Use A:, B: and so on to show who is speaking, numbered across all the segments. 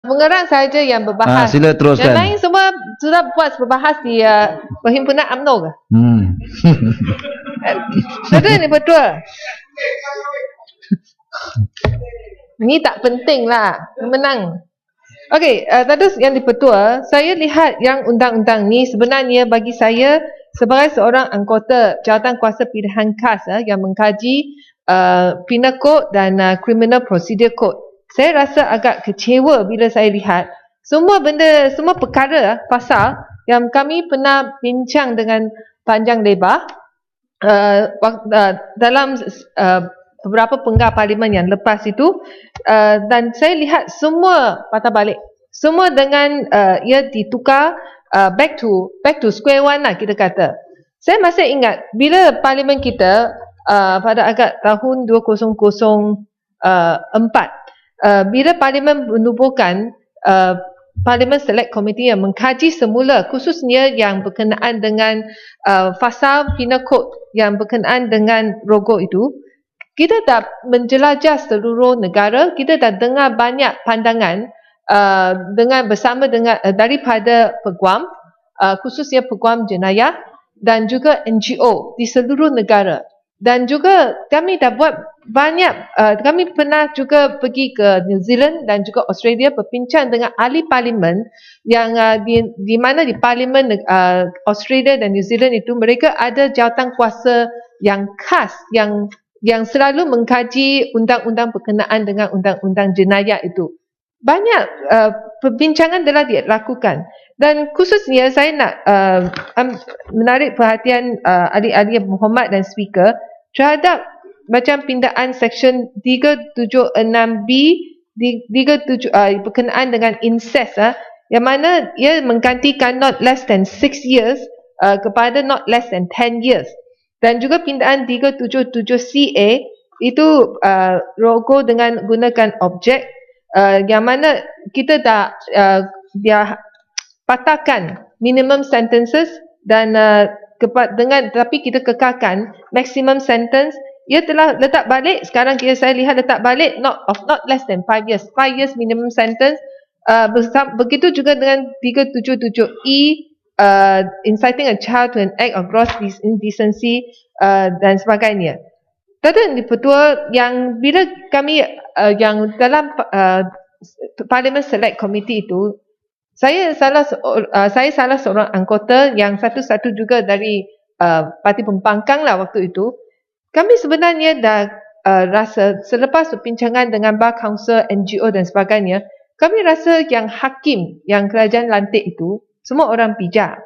A: Pengarang saja yang berbahas.
B: Sila teruskan.
A: Yang lain semua sudah buat berbahas di Perhimpunan UMNO ke? Betul ni betul. Ni tak penting lah. Menang. Okey, tadi yang dipetua, saya lihat yang undang-undang ni sebenarnya bagi saya sebagai seorang anggota Jawatan Kuasa Pilihan Khas yang mengkaji Penal Code dan Criminal Procedure Code. Saya rasa agak kecewa bila saya lihat semua benda, semua perkara pasal yang kami pernah bincang dengan panjang lebar dalam beberapa penggar parlimen yang lepas itu, dan saya lihat semua patah balik, semua dengan ia ditukar back to square one lah kita kata. Saya masih ingat bila parlimen kita pada agak tahun 2004, bila parlimen menubuhkan Parlimen Select Committee yang mengkaji semula khususnya yang berkenaan dengan fasal Penal Code yang berkenaan dengan rogol itu, kita dah menjelajah seluruh negara, kita dah dengar banyak pandangan bersama dengan daripada peguam, khususnya peguam jenayah dan juga NGO di seluruh negara. Dan juga kami dah buat banyak, kami pernah juga pergi ke New Zealand dan juga Australia berbincang dengan ahli parlimen yang di mana di parlimen Australia dan New Zealand itu mereka ada jawatan kuasa yang khas yang selalu mengkaji undang-undang berkenaan dengan undang-undang jenayah itu. Banyak perbincangan telah dilakukan dan khususnya saya nak menarik perhatian ahli-ahli Muhammad dan speaker terhadap macam pindaan seksyen 376B 37 berkenaan dengan incest yang mana ia menggantikan not less than 6 years kepada not less than 10 years, dan juga pindaan 377CA itu rogol dengan gunakan objek yang mana kita dah dia patahkan minimum sentences dan tapi kita kekalkan maximum sentence. Ia telah letak balik, sekarang saya lihat letak balik not less than 5 years, 5 years minimum sentence. Begitu juga dengan 377E inciting a child to an act of gross indecency dan sebagainya. Tadi dipetua yang bila kami yang dalam Parliament Select Committee itu, saya salah seorang anggota yang satu-satu juga dari parti pembangkang lah waktu itu. Kami sebenarnya dah rasa selepas perbincangan dengan Bar Council, NGO dan sebagainya, kami rasa yang hakim yang kerajaan lantik itu semua orang bijak.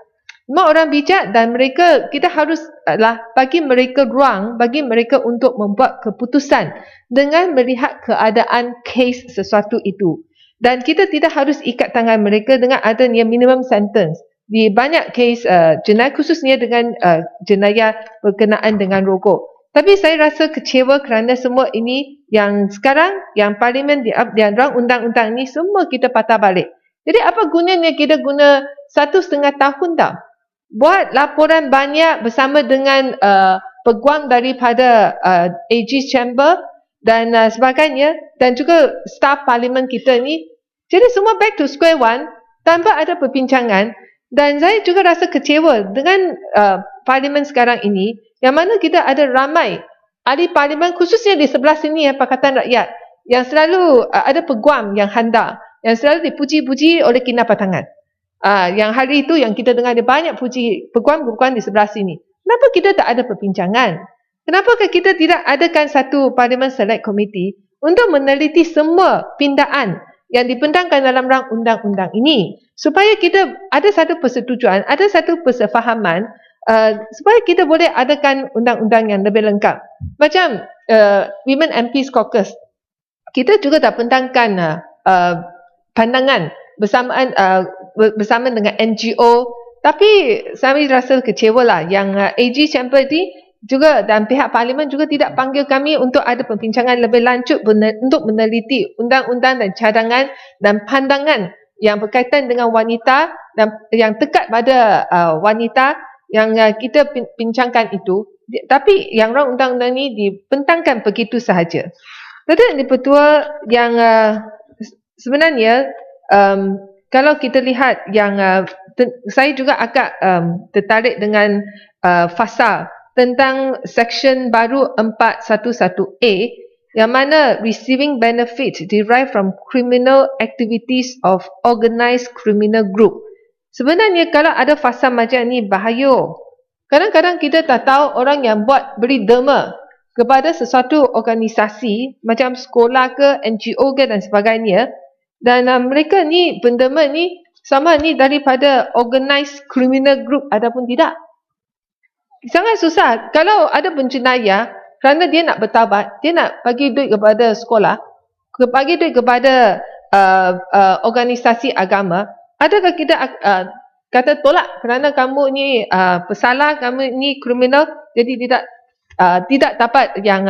A: Semua orang bijak dan mereka, kita haruslah bagi mereka ruang, bagi mereka untuk membuat keputusan dengan melihat keadaan kes sesuatu itu. Dan kita tidak harus ikat tangan mereka dengan adanya minimum sentence di banyak kes jenayah, khususnya dengan jenayah berkenaan dengan rogol. Tapi saya rasa kecewa kerana semua ini yang sekarang yang parlimen di dalam undang-undang ni semua kita patah balik. Jadi apa gunanya kita guna 1.5 tahun dah buat laporan banyak bersama dengan peguam daripada AG's Chamber dan sebagainya, dan juga staf parlimen kita ni. Jadi semua back to square one tanpa ada perbincangan. Dan saya juga rasa kecewa dengan parlimen sekarang ini yang mana kita ada ramai ahli parlimen khususnya di sebelah sini Pakatan Rakyat yang selalu ada peguam yang handal, yang selalu dipuji-puji oleh Kinabatangan. Yang hari itu yang kita dengar dia banyak puji peguam-peguam di sebelah sini. Kenapa kita tak ada perbincangan? Kenapakah kita tidak adakan satu Parliament Select Committee untuk meneliti semua pindaan yang dibentangkan dalam rang undang-undang ini, supaya kita ada satu persetujuan, ada satu persefahaman, supaya kita boleh adakan undang-undang yang lebih lengkap. Macam Women MPs Caucus, kita juga dah bentangkan pandangan bersama dengan NGO, tapi saya rasa kecewa lah yang AG Chamber ni juga dan pihak parlimen juga tidak panggil kami untuk ada perbincangan lebih lanjut untuk meneliti undang-undang dan cadangan dan pandangan yang berkaitan dengan wanita dan yang dekat pada wanita yang kita bincangkan itu. Tapi yang rang undang-undang ni dibentangkan begitu sahaja. Tadi yang dipertua yang sebenarnya kalau kita lihat yang saya juga agak tertarik dengan fasa tentang section baru 411A yang mana receiving benefits derived from criminal activities of organised criminal group. Sebenarnya kalau ada fasa macam ni bahaya. Kadang-kadang kita tak tahu orang yang beri derma kepada sesuatu organisasi macam sekolah ke, NGO ke dan sebagainya, dan mereka ni penderma ni sama ni daripada organised criminal group ataupun tidak. Sangat susah. Kalau ada penjenayah kerana dia nak bertaubat, dia nak bagi duit kepada sekolah, bagi duit kepada organisasi agama, adakah kita kata tolak kerana kamu ni pesalah, kamu ni kriminal, jadi tidak dapat yang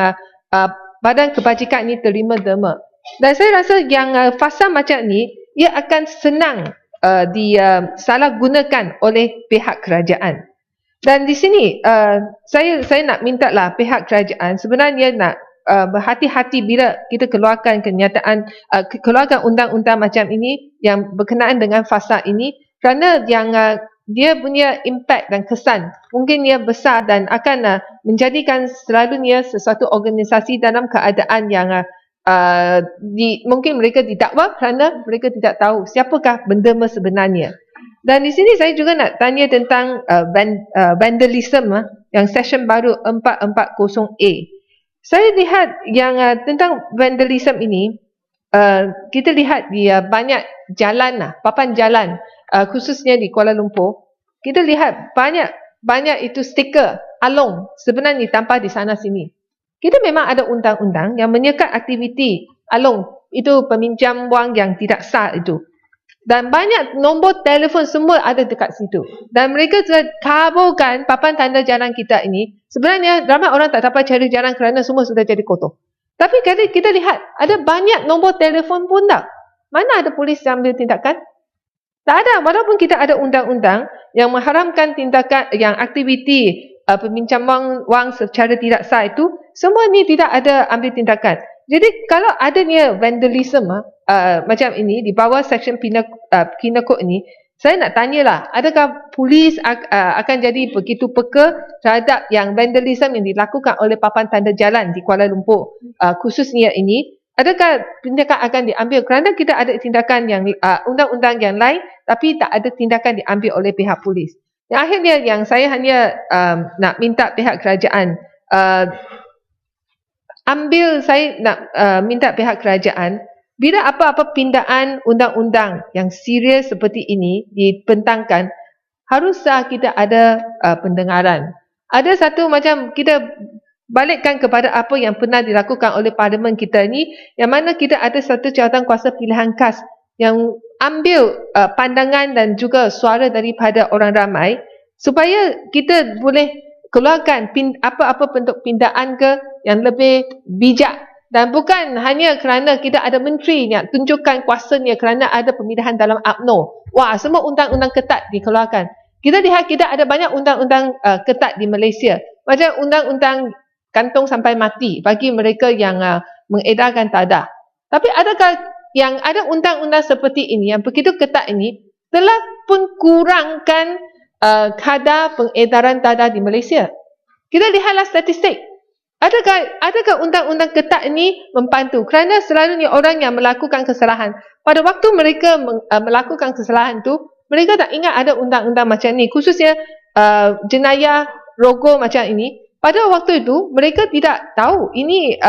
A: badan kebajikan ni terima derma. Dan saya rasa yang fasa macam ni ia akan senang disalahgunakan oleh pihak kerajaan. Dan di sini saya nak minta lah pihak kerajaan sebenarnya nak berhati-hati bila kita keluarkan kenyataan, keluarkan undang-undang macam ini yang berkenaan dengan fasa ini, kerana yang dia punya impak dan kesan mungkin ia besar dan akan menjadikan selalunya sesuatu organisasi dalam keadaan yang mungkin mereka didakwa kerana mereka tidak tahu siapakah penderma sebenarnya. Dan di sini saya juga nak tanya tentang vandalism yang session baru 440A. Saya lihat yang tentang vandalism ini, kita lihat di banyak jalan, papan jalan, khususnya di Kuala Lumpur, kita lihat banyak itu stiker along sebenarnya tanpa di sana sini. Kita memang ada undang-undang yang menyekat aktiviti along, itu peminjam wang yang tidak sah itu. Dan banyak nombor telefon semua ada dekat situ. Dan mereka telah kaburkan papan tanda jalan kita ini. Sebenarnya ramai orang tak dapat cari jalan kerana semua sudah jadi kotor. Tapi kalau kita lihat, ada banyak nombor telefon pun tak. Mana ada polis yang ambil tindakan? Tak ada. Walaupun kita ada undang-undang yang mengharamkan tindakan, yang aktiviti peminjam wang secara tidak sah itu, semua ni tidak ada ambil tindakan. Jadi kalau adanya vandalism macam ini di bawah section penal code ini, saya nak tanyalah, adakah polis akan jadi begitu peka terhadap yang vandalism yang dilakukan oleh papan tanda jalan di Kuala Lumpur khususnya ini? Adakah tindakan akan diambil kerana kita ada tindakan yang undang-undang yang lain tapi tak ada tindakan diambil oleh pihak polis? Yang akhirnya yang saya hanya nak minta pihak kerajaan saya nak minta pihak kerajaan, bila apa-apa pindaan undang-undang yang serius seperti ini dibentangkan, haruslah kita ada pendengaran. Ada satu macam kita balikkan kepada apa yang pernah dilakukan oleh parlimen kita ni, yang mana kita ada satu jawatan kuasa pilihan khas yang ambil pandangan dan juga suara daripada orang ramai supaya kita boleh keluarkan apa-apa bentuk pindaan ke yang lebih bijak, dan bukan hanya kerana kita ada menteri yang tunjukkan kuasanya kerana ada pemilihan dalam UMNO. Wah, semua undang-undang ketat dikeluarkan. Kita lihat kita ada banyak undang-undang ketat di Malaysia. Macam undang-undang gantung sampai mati bagi mereka yang mengedarkan tadah. Tapi adakah yang ada undang-undang seperti ini yang begitu ketat ini telah pun kurangkan kadar pengedaran tadah di Malaysia? Kita lihatlah statistik. Adakah undang-undang ketat ini membantu? Kerana selalunya orang yang melakukan kesalahan, pada waktu mereka melakukan kesalahan tu, mereka tak ingat ada undang-undang macam ni. Khususnya jenayah rogo macam ini. Pada waktu itu, mereka tidak tahu ini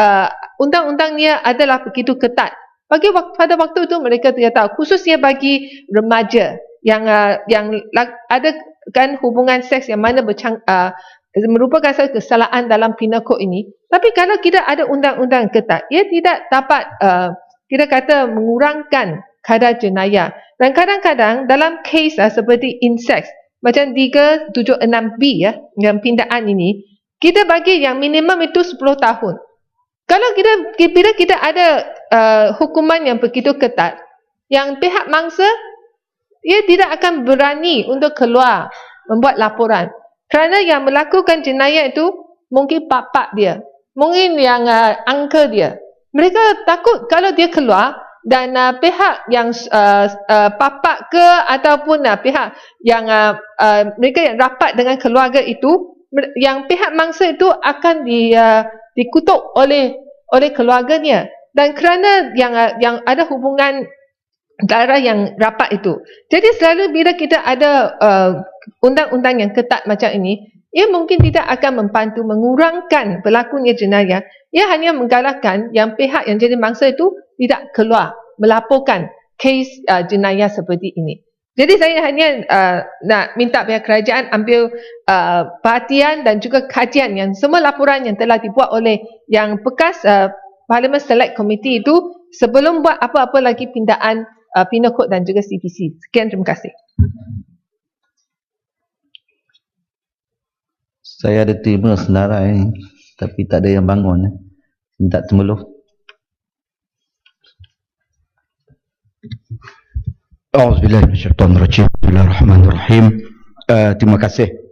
A: undang-undangnya adalah begitu ketat. Pada waktu itu mereka tidak tahu. Khususnya bagi remaja yang ada kan hubungan seks yang mana merupakan satu kesalahan dalam penal code ini. Tapi kalau kita ada undang-undang ketat, ia tidak dapat kita kata mengurangkan kadar jenayah. Dan kadang-kadang dalam kes seperti incest macam 376B yang pindaan ini, kita bagi yang minimum itu 10 tahun. Kalau bila kita ada hukuman yang begitu ketat, yang pihak mangsa ia tidak akan berani untuk keluar membuat laporan. Kerana yang melakukan jenayah itu mungkin pak dia, mungkin yang uncle dia. Mereka takut kalau dia keluar, dan pihak yang papak ke ataupun pihak yang mereka yang rapat dengan keluarga itu, yang pihak mangsa itu akan dikutuk oleh keluarganya, dan kerana yang ada hubungan darah yang rapat itu. Jadi selalu bila kita ada undang-undang yang ketat macam ini, ia mungkin tidak akan membantu mengurangkan berlakunya jenayah. Ia hanya menggalakkan yang pihak yang jadi mangsa itu tidak keluar melaporkan kes jenayah seperti ini. Jadi saya hanya nak minta pihak kerajaan ambil perhatian dan juga kajian yang semua laporan yang telah dibuat oleh yang bekas Parliament Select Committee itu sebelum buat apa-apa lagi pindaan Penal Code dan juga CPC. Sekian, terima kasih.
B: Saya ada terima senarai tapi tak ada yang bangun. Minta temeluh. Auzubillahi minasyaitonirrajim. Bismillahirrahmanirrahim. Terima kasih